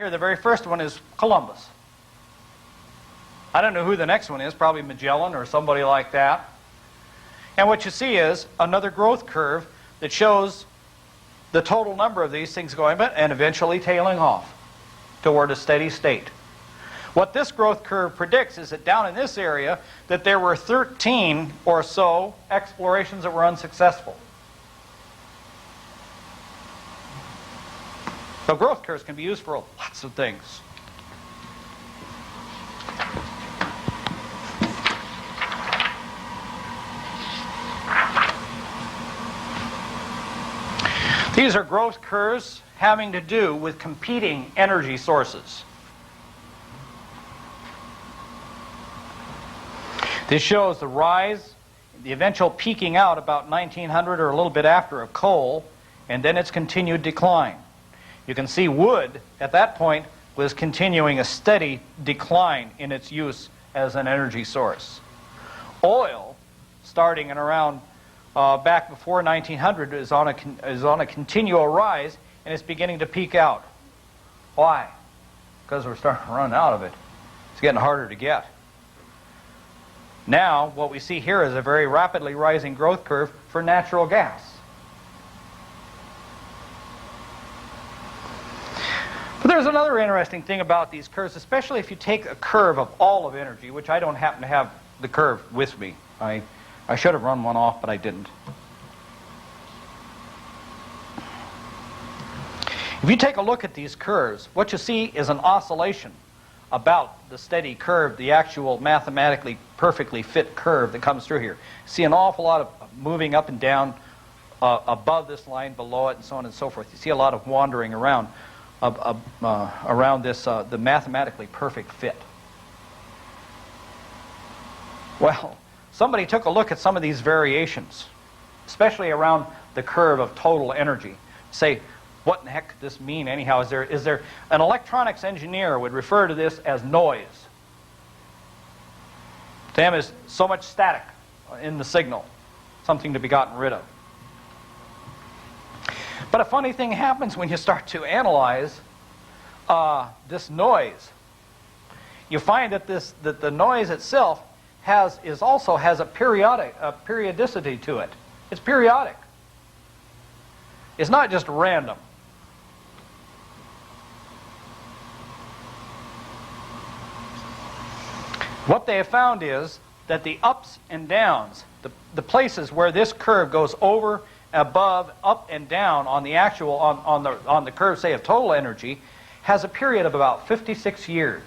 Here, the very first one is Columbus. I don't know who the next one is, probably Magellan or somebody like that. And what you see is another growth curve that shows the total number of these things going up and eventually tailing off toward a steady state. What this growth curve predicts is that down in this area that there were 13 or so explorations that were unsuccessful. So growth curves can be used for lots of things. These are growth curves having to do with competing energy sources. This shows the rise, the eventual peaking out about 1900 or a little bit after of coal, and then its continued decline. You can see wood at that point was continuing a steady decline in its use as an energy source. Oil, starting in around back before 1900, is on a continual rise, and it's beginning to peak out. Why? Because we're starting to run out of it. It's getting harder to get. Now, what we see here is a very rapidly rising growth curve for natural gas. But there's another interesting thing about these curves, especially if you take a curve of all of energy, which I don't happen to have the curve with me. I should have run one off, but I didn't. If you take a look at these curves, what you see is an oscillation about the steady curve, the actual mathematically perfectly fit curve that comes through here. See an awful lot of moving up and down above this line, below it, and so on and so forth. You see a lot of wandering around this, the mathematically perfect fit. Well, somebody took a look at some of these variations, especially around the curve of total energy. Say, what in the heck could this mean anyhow? Is there an electronics engineer would refer to this as noise. To him is so much static in the signal, something to be gotten rid of. But a funny thing happens when you start to analyze this noise. You find that the noise itself also has a periodicity to it. It's periodic. It's not just random. What they have found is that the ups and downs, the places where this curve goes over, above, up, and down on the actual on the curve, say, of total energy, has a period of about 56 years.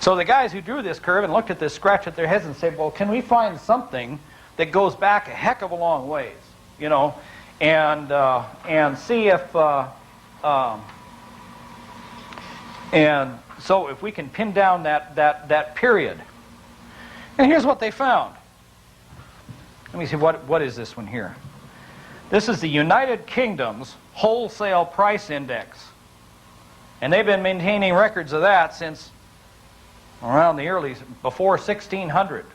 So the guys who drew this curve and looked at this scratch at their heads and said, well, can we find something that goes back a heck of a long ways, you know, and see if and so if we can pin down that period. And here's what they found. Let me see, what is this one here? This is the United Kingdom's wholesale price index. And they've been maintaining records of that since around the before 1600.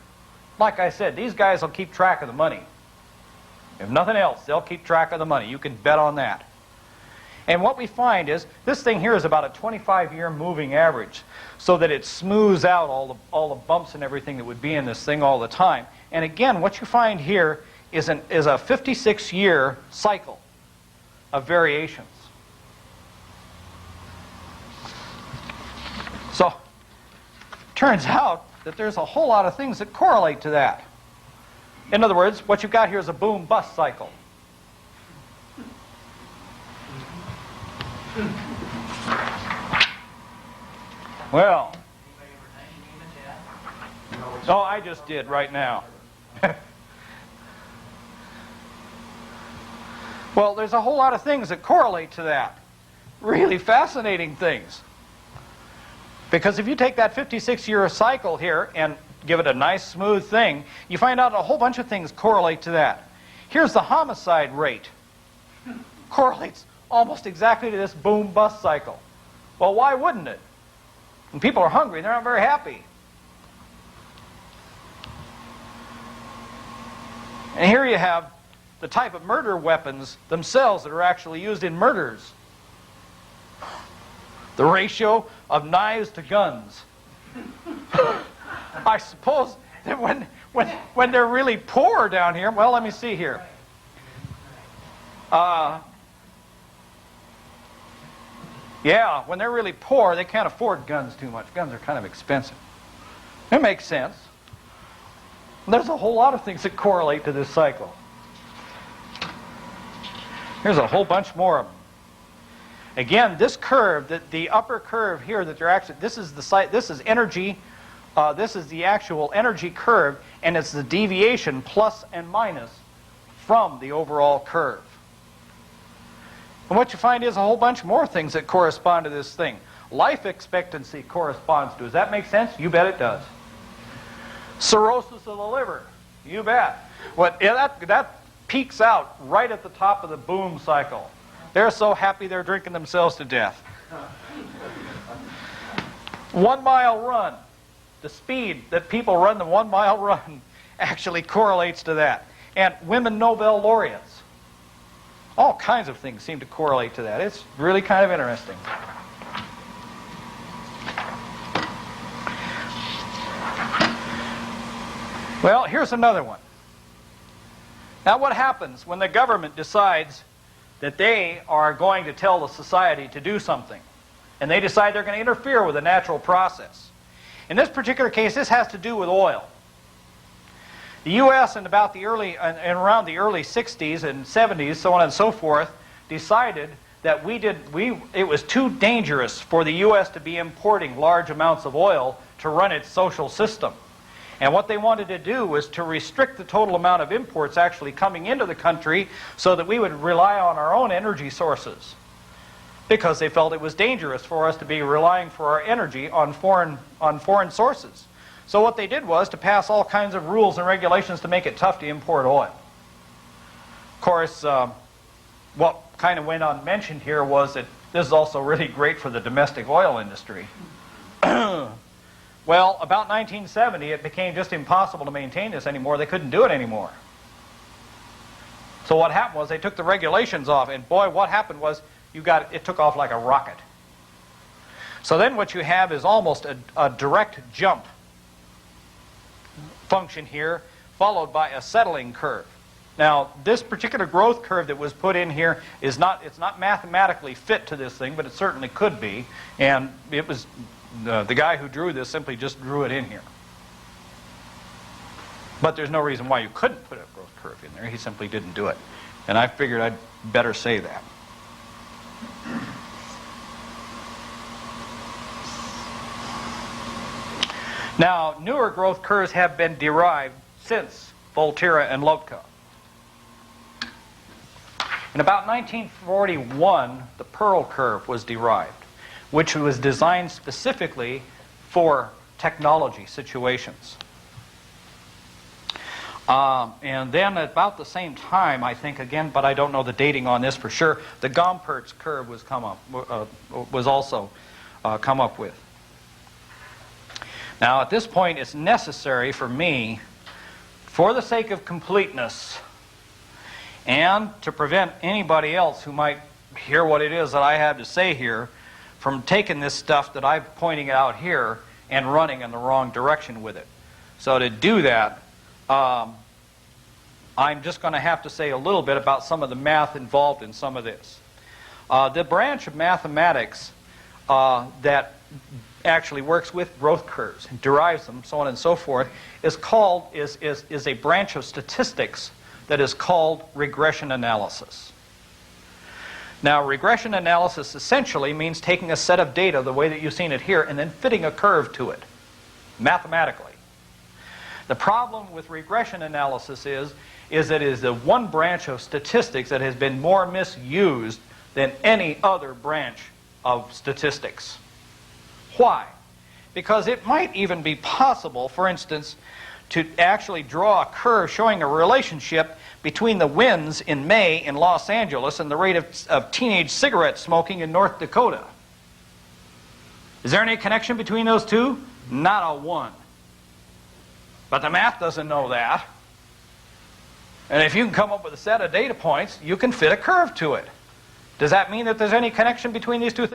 Like I said, these guys will keep track of the money. If nothing else, they'll keep track of the money. You can bet on that. And what we find is, this thing here is about a 25-year moving average, so that it smooths out all the bumps and everything that would be in this thing all the time. And again, what you find here is a 56-year cycle of variations. So, turns out that there's a whole lot of things that correlate to that. In other words, what you've got here is a boom-bust cycle. Well, oh, I just did right now. Well, there's a whole lot of things that correlate to that. Really fascinating things. Because if you take that 56-year cycle here and give it a nice smooth thing, you find out a whole bunch of things correlate to that. Here's the homicide rate. Correlates almost exactly to this boom-bust cycle. Well, why wouldn't it? When people are hungry, they're not very happy. And here you have the type of murder weapons themselves that are actually used in murders. The ratio of knives to guns. I suppose that when they're really poor down here, well, let me see here. Yeah, when they're really poor, they can't afford guns too much. Guns are kind of expensive. It makes sense. There's a whole lot of things that correlate to this cycle. Here's a whole bunch more of them. Again, this curve, the upper curve here that they're actually, this is energy, this is the actual energy curve, and it's the deviation plus and minus from the overall curve. And what you find is a whole bunch more things that correspond to this thing. Life expectancy corresponds to. Does that make sense? You bet it does. Cirrhosis of the liver. You bet. That peaks out right at the top of the boom cycle. They're so happy they're drinking themselves to death. 1 mile run. The speed that people run the 1 mile run actually correlates to that. And women Nobel laureates. All kinds of things seem to correlate to that. It's really kind of interesting. Well, here's another one. Now, what happens when the government decides that they are going to tell the society to do something, and they decide they're going to interfere with a natural process? In this particular case, this has to do with oil. The U.S. in around the early 60s and 70s, so on and so forth, decided that it was too dangerous for the U.S. to be importing large amounts of oil to run its social system. And what they wanted to do was to restrict the total amount of imports actually coming into the country so that we would rely on our own energy sources, because they felt it was dangerous for us to be relying for our energy on foreign sources. So what they did was to pass all kinds of rules and regulations to make it tough to import oil. Of course, what kind of went unmentioned here was that this is also really great for the domestic oil industry. Well, about 1970, it became just impossible to maintain this anymore. They couldn't do it anymore. So what happened was they took the regulations off, and boy, what happened was it took off like a rocket. So then what you have is almost a direct jump function here, followed by a settling curve. Now, this particular growth curve that was put in here it's not mathematically fit to this thing, but it certainly could be. And it was the guy who drew this simply just drew it in here. But there's no reason why you couldn't put a growth curve in there. He simply didn't do it. And I figured I'd better say that. Now, newer growth curves have been derived since Volterra and Lotka. In about 1941, the Pearl curve was derived, which was designed specifically for technology situations. And then at about the same time, I think again, but I don't know the dating on this for sure, the Gompertz curve was also come up with. Now, at this point, it's necessary for me, for the sake of completeness, and to prevent anybody else who might hear what it is that I have to say here from taking this stuff that I'm pointing out here and running in the wrong direction with it. So to do that, I'm just going to have to say a little bit about some of the math involved in some of this. The branch of mathematics that actually works with growth curves and derives them, so on and so forth, is a branch of statistics that is called regression analysis. Now, regression analysis essentially means taking a set of data the way that you've seen it here and then fitting a curve to it, mathematically. The problem with regression analysis is that it is the one branch of statistics that has been more misused than any other branch of statistics. Why? Because it might even be possible, for instance, to actually draw a curve showing a relationship between the winds in May in Los Angeles and the rate of teenage cigarette smoking in North Dakota. Is there any connection between those two? Not a one. But the math doesn't know that. And if you can come up with a set of data points, you can fit a curve to it. Does that mean that there's any connection between these two things?